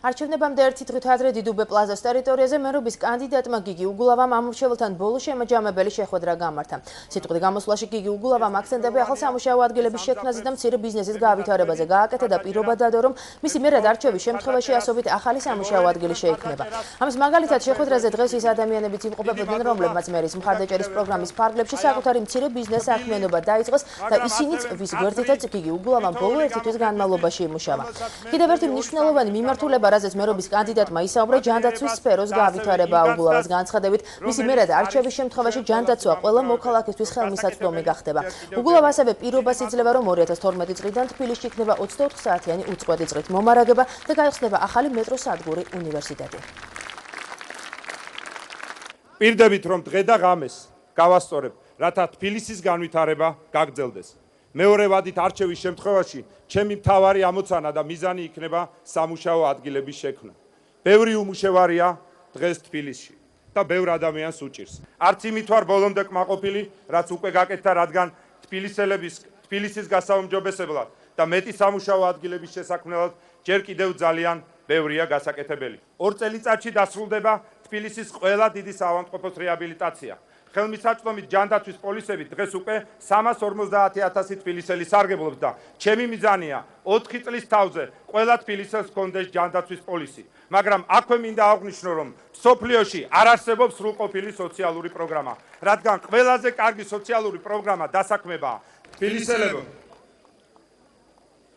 არჩევნებამდე ერთი დღით ადრე დიდუბე პლაზას ტერიტორიაზე მერობის კანდიდატმა გიგი უგულავამ ამომრჩეველთან ბოლო შემაჯამებელი შეხვედრა გამართა. სიტყვით გამოსვლაში გიგი უგულავამ აქცენტები ახალ სამუშაო ადგილების შექმნაზე და მცირე ბიზნესის გავითარებაზე გააკეთა და პირობა დადო, რომ მისი მერად არჩევის შემთხვევაში ასობით ახალი სამუშაო ადგილი შეიქმნება. ამის მაგალითად შეხვედრაზე დღეს ის ადამიანებიც იმყოფებოდნენ, რომლებმაც მერის მხარდაჭერის პროგრამის ფარგლებში საკუთარი მცირე ბიზნეს საქმიანობა დაიწყეს და ისინიც, ვის გვერდითაც გიგი უგულავამ ბოლო ერთი თვის განმავლობაში იმუშავა. კიდევ ერთი მნიშვნელოვანი მიმართულება, რაზეც მერობის კანდიდატმა ისაუბრა, ჯანდაცვის სფეროს გავითარება. უგულავას განცხადებით, მისი მერად არჩევის შემთხვევაში ჯანდაცვა ყველა მოქალაქისთვის ხელმისაწვდომი გახდება. უგულავა ასევე პირობას იძლევა, რომ 2012 წლიდან თბილისში იქნება 24 საათიანი უწყვეტი წრით მომარაგება და გაიხსნება ახალი მეტროსადგური უნივერსიტეტი. პირდებით, რომ დღე და ღამეს გავასწორებ, რათა თბილისის განვითარება გაგრძელდეს. მეორე ვადით არჩევის შემთხვევაში ჩემი მთავარი ამოცანა და მიზანი იქნება სამუშაო ადგილების შექმნა. ბევრი უმუშევარია დღეს თბილისში და ბევრ ადამიანს უჭირს. არც იმით ვარ ბოლომდე კმაყოფილი, რაც უკვე გაკეთდა, რადგან თბილისის გასაუმჯობესებლად და მეტი სამუშაო ადგილების შესაქმნელად ჯერ კიდევ ძალიან ბევრია გასაკეთებელი. 2 წელიწადში დასრულდება თბილისის ყველა დიდი საავადმყოფოს რეაბილიტაცია. ხელმისაწვდომით ჯანდაცვის პოლისებით დღეს უკვე 350,000 თბილისელი სარგებლობს და ჩემი მიზანია 4 წლის თავზე ყველა თბილისელს ჰქონდეს ჯანდაცვის პოლისი. მაგრამ აქვე მინდა აღვნიშნო, რომ მსოფლიოში არ არსებობს სრულყოფილი სოციალური პროგრამა, რადგან ყველაზე კარგი სოციალური პროგრამა დასაქმებაა. თბილისელებო,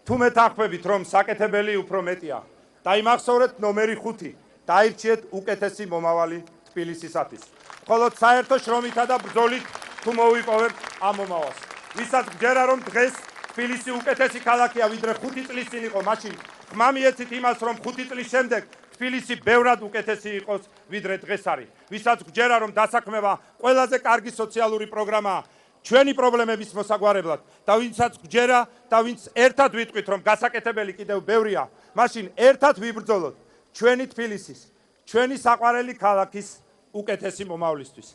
თუ მეთანხმებით, რომ საკეთებელი უფრო მეტია, დაიმახსოვრეთ ნომერი 5, დაირჩიეთ უკეთესი მომავალი თბილისისათვის. ხოლო საერთო შრომითა და ბრძოლით თუ მოვიპოვებთ ამ მომავალს. ვისაც გჯერა, რომ დღეს თბილისი უკეთესი ქალაქია, ვიდრე 5 წლის წინ იყო, მაშინ ხმა მიეცით იმას, რომ 5 წლის შემდეგ თბილისი ბევრად უკეთესი იყოს, ვიდრე დღეს არის. ვისაც გჯერა, რომ დასაქმება ყველაზე კარგი სოციალური პროგრამაა ჩვენი პრობლემების მოსაგვარებლად და ვინცაც გჯერა და ვინც ერთად ვიტყვით, რომ გასაკეთებელი კიდევ ბევრია, მაშინ ერთად ვიბრძოლოთ ჩვენი თბილისის, ჩვენი საყვარელი ქალაქის უკეთესი მომავლისთვის.